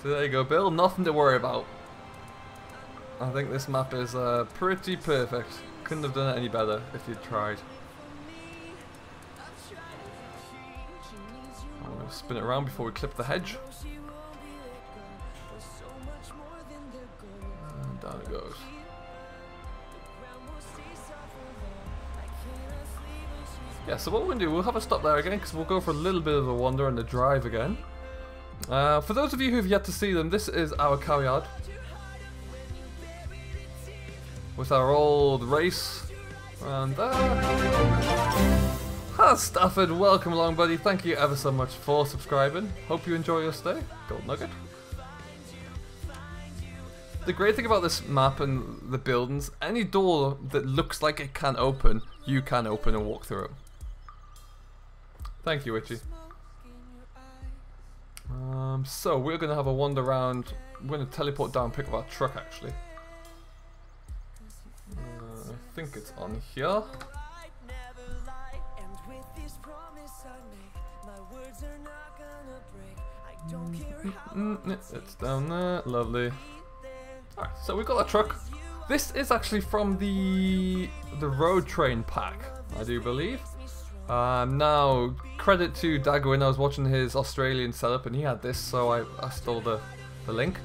So there you go, Bill. Nothing to worry about. I think this map is pretty perfect. Couldn't have done it any better if you'd tried. I'm going to spin it around before we clip the hedge. And down it goes. Yeah, so what we're going to do, we'll have a stop there again because we'll go for a little bit of a wander and a drive again. For those of you who have yet to see them, this is our cow yard. With our old race. And Has Stafford, welcome along, buddy. Thank you ever so much for subscribing. Hope you enjoy your stay. Gold nugget. The great thing about this map and the buildings, any door that looks like it can open, you can open and walk through it. Thank you, Itchy. So we're going to have a wander around. We're going to teleport down and pick up our truck, actually. I think it's on here. It's down there. Lovely. Alright, so we've got our truck. This is actually from the road train pack, I do believe. Now, credit to Dagwin, I was watching his Australian setup and he had this, so I stole the link.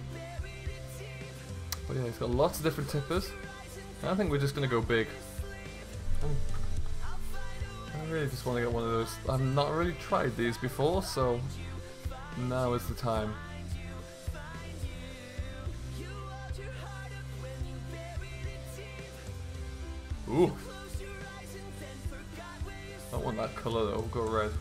But yeah, he's got lots of different tippers. I think we're just going to go big. I really just want to get one of those. I've not really tried these before, so now is the time. Ooh. I don't want that colour though, we'll go red.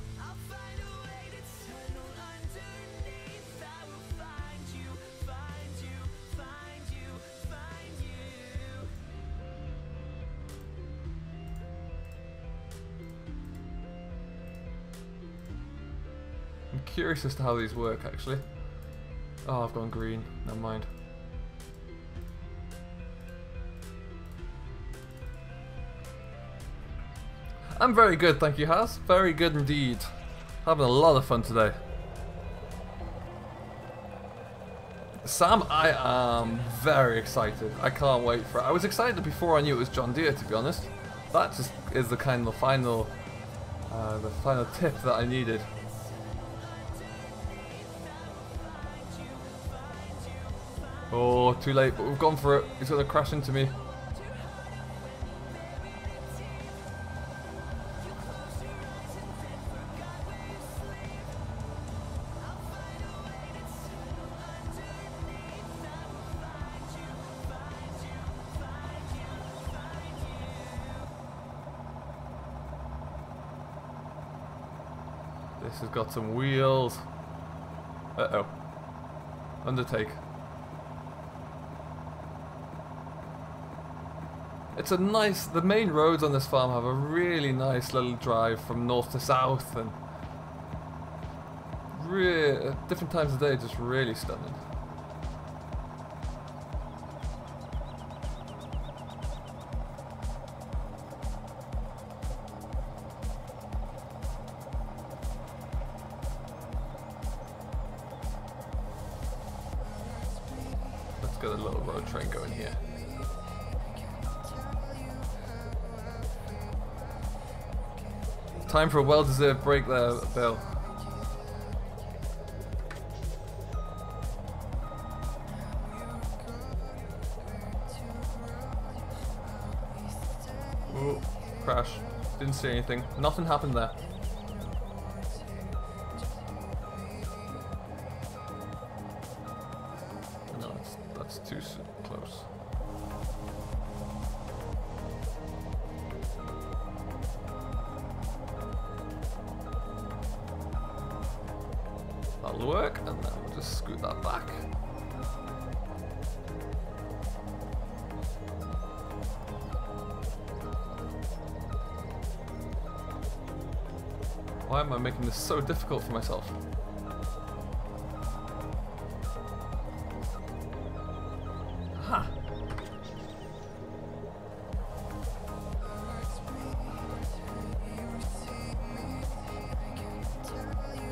I'm curious as to how these work actually. Oh, I've gone green, never mind. I'm very good, thank you, Has. Very good indeed. Having a lot of fun today. Sam, I am very excited. I can't wait for it. I was excited before I knew it was John Deere, to be honest. That just is the kind of final tip that I needed. Oh, too late, but we've gone for it. He's gonna crash into me. This has got some wheels. Uh-oh. Undertake. It's a nice, the main roads on this farm have a really nice little drive from north to south, and different times of day, just really stunning. Let's get a little road train going here. Time for a well-deserved break there, Bill. Ooh, crash. Didn't see anything. Nothing happened there. too close. That'll work, and then we'll just scoot that back. Why am I making this so difficult for myself? Aha!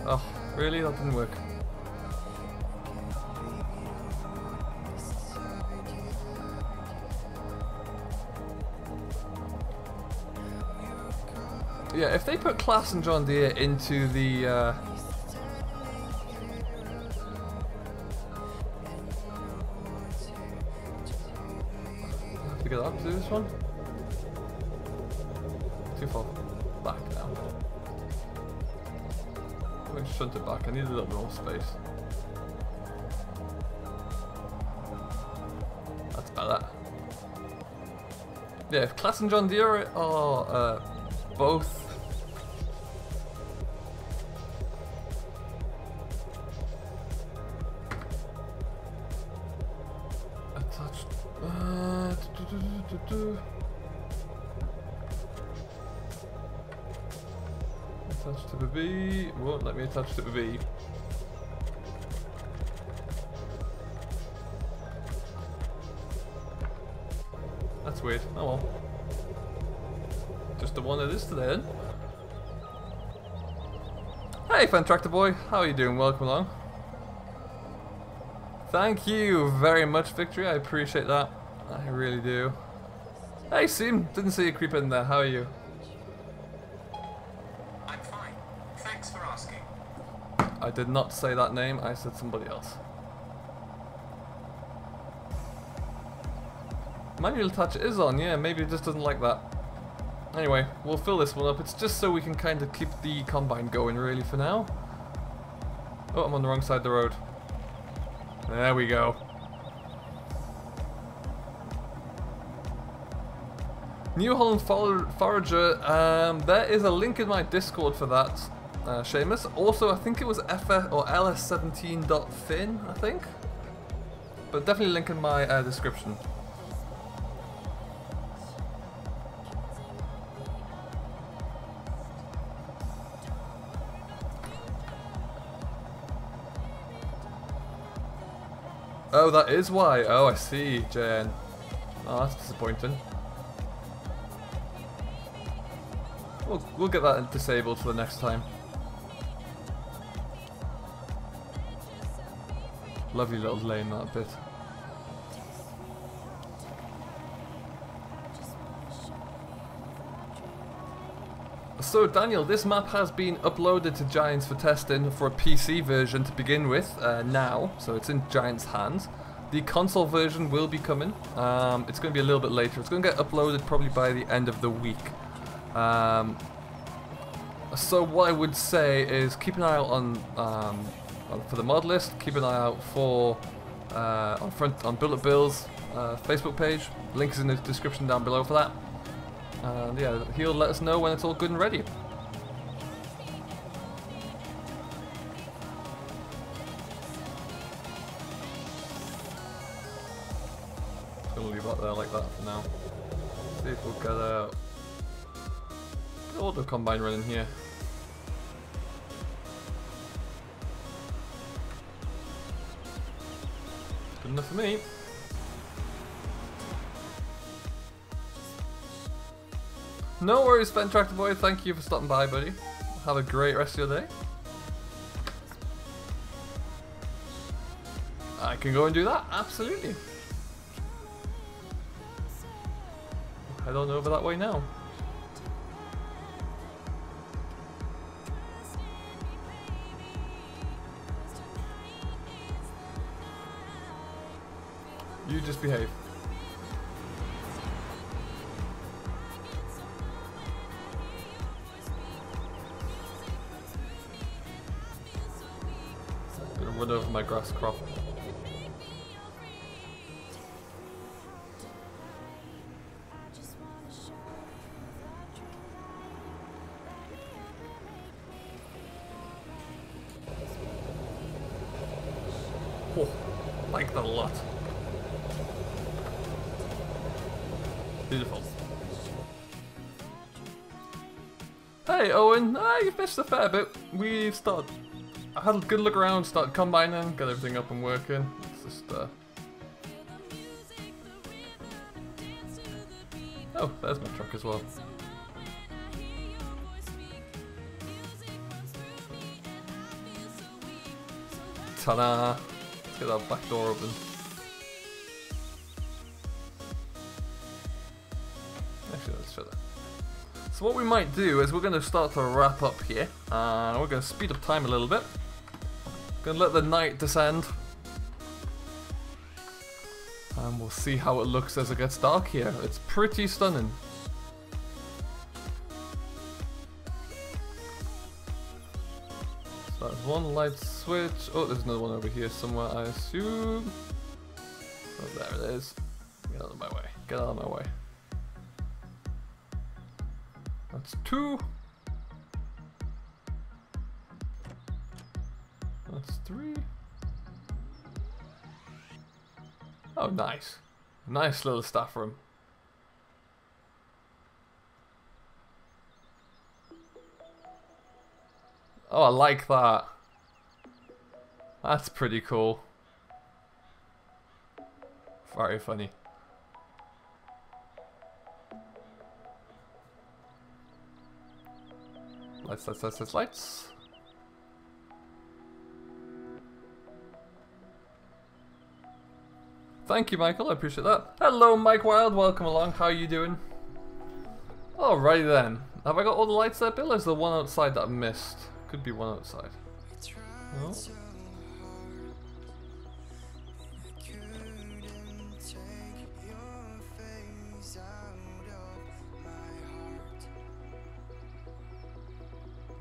Oh, really? That didn't work. Yeah, if they put Class and John Deere into the get up to this one? Too far back now. I'm going to shunt it back. I need a little bit more space. That's better. Yeah, if Class and John Deere are both attached. Attached to the V. Won't let me attach to the V. That's weird. Oh well. Just the one it is today then. Hey Fan Tractor Boy, how are you doing? Welcome along. Thank you very much, Victory. I appreciate that. I really do. Hey Sim, didn't see you creep in there. How are you? I'm fine. Thanks for asking. I did not say that name. I said somebody else. Manual touch is on. Yeah, maybe it just doesn't like that. Anyway, we'll fill this one up. It's just so we can kind of keep the combine going really for now. Oh, I'm on the wrong side of the road. There we go. New Holland Forager, there is a link in my Discord for that, Seamus. Also, I think it was FS or LS17.fin, I think. But definitely link in my description. Oh, that is why. Oh, I see, Jen. Oh, that's disappointing. We'll get that disabled for the next time. Lovely little lane, that bit. So Daniel, this map has been uploaded to Giants for testing for a PC version to begin with now, so it's in Giants' hands. The console version will be coming. It's going to be a little bit later. It's going to get uploaded probably by the end of the week. So what I would say is keep an eye out on for the mod list. Keep an eye out for on Bullet Bill's Facebook page. Link is in the description down below for that. And yeah, he'll let us know when it's all good and ready. Just gonna leave that there like that for now. See if we'll get a auto combine running here. Good enough for me. No worries, Fan Tractor Boy. Thank you for stopping by, buddy. Have a great rest of your day. I can go and do that. Absolutely. Head on over that way now. You just behave. Run over my grass crop. Oh, like that a lot. Beautiful. Hey Owen, you've missed a fair bit. We've started. I had a good look around, started combining, got everything up and working. It's just oh, there's my truck as well. Ta-da! Let's get that back door open. Actually, let's show that. So what we might do is we're going to start to wrap up here. We're going to speed up time a little bit. Going to let the night descend. And we'll see how it looks as it gets dark here. It's pretty stunning. So that's one light switch. Oh, there's another one over here somewhere, I assume. Oh, there it is. Get out of my way. Get out of my way. That's 2. That's 3. Oh, nice. Nice little staff room. Oh, I like that. That's pretty cool. Very funny. Lights. Thank you, Michael. I appreciate that. Hello, Mike Wild. Welcome along. How are you doing? Alrighty then. Have I got all the lights there, Bill? Or is there one outside that I missed? Could be one outside. No?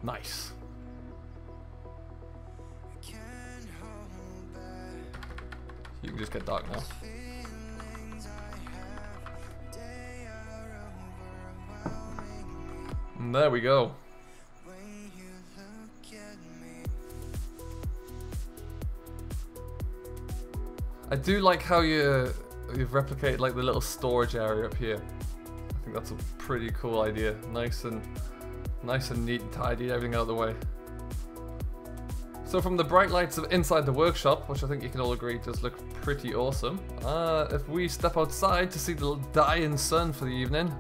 Nice. You can just get dark now. And there we go. I do like how you've replicated like the little storage area up here. I think that's a pretty cool idea. Nice and neat and tidy, everything out of the way. So from the bright lights of inside the workshop, which I think you can all agree does look pretty awesome, if we step outside to see the dying sun for the evening,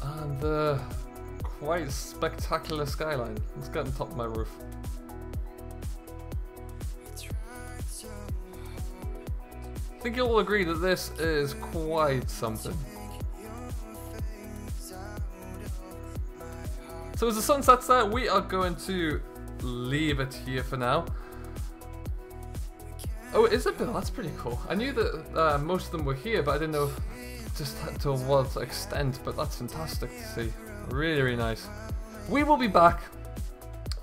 and the quite spectacular skyline. Let's get on top of my roof. I think you'll all agree that this is quite something. So as the sun sets there, we are going to leave it here for now. Oh, is it, Bill? That's pretty cool. I knew that most of them were here, but I didn't know just to what extent, but that's fantastic to see. Really, really nice. We will be back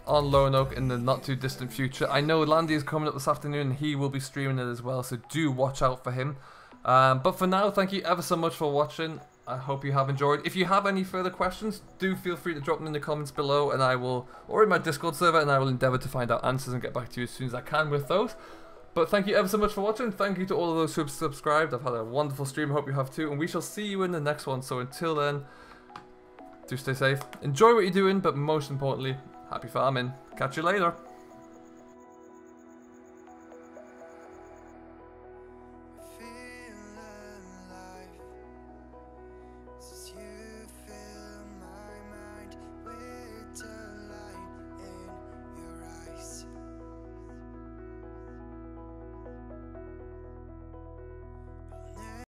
on Lone Oak in the not too distant future. I know Landy is coming up this afternoon and he will be streaming it as well, so do watch out for him. But for now, thank you ever so much for watching. I hope you have enjoyed. If you have any further questions, do feel free to drop them in the comments below, and I will, or in my Discord server, and I will endeavour to find out answers and get back to you as soon as I can with those. But thank you ever so much for watching. Thank you to all of those who have subscribed. I've had a wonderful stream. I hope you have too, and we shall see you in the next one. So until then, do stay safe, enjoy what you're doing, but most importantly, happy farming. Catch you later.